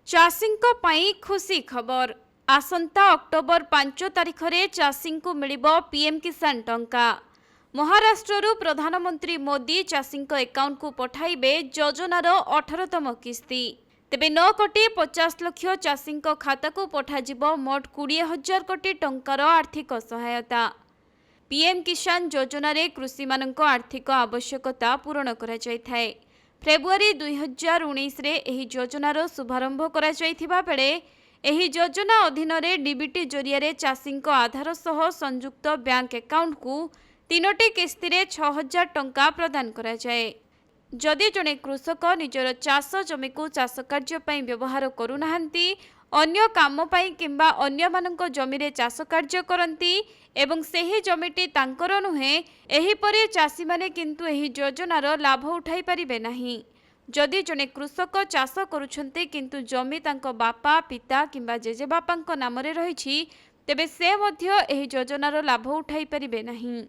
चाषींको पई खुशी खबर। आसंता अक्टोबर 5 तारिख रे चाषी को मिलिबो पीएम किसान टंका। महाराष्ट्र प्रधानमंत्री मोदी चाषी एकाउंट को पठाइबे योजनार 18तम किस्ती। तेबे 9 कोटी 50 लाख चाषी खाता को पठाजिबो मोट 20,000 कोटी टंकार आर्थिक सहायता। पीएम किसान योजना रे कृषि मानक आर्थिक आवश्यकता पूरण करा जायथाय। फेब्रुआरी 2019 रे एही योजनार शुभारंभ करा जायथिबा बेले एही योजना अधीन रे डीबीटी जरिया रे चाषी आधार सह संयुक्त बैंक अकाउंट को 3टी किस्ती रे 6,000 टंका प्रदान करा जाए। जदि जने कृषक निजर चाष जमी को चाष कार्य पई व्यवहार करूनाहांती, अन्य काम पई किंबा अन्य मानक जमी रे चाष कार्य करंती एवं सेही जमीटी तांकर नुहे, एही परे चाषी माने किंतु एही योजनार लाभ उठाई परिबे नाही। जदि जने कृषक चाष करूछंती किंतु जमी तांको बापा पिता किंबा जेजे बापांको नामरे रहिछि, तेबे से मध्य एही योजनार लाभ उठाई परिबे नाही।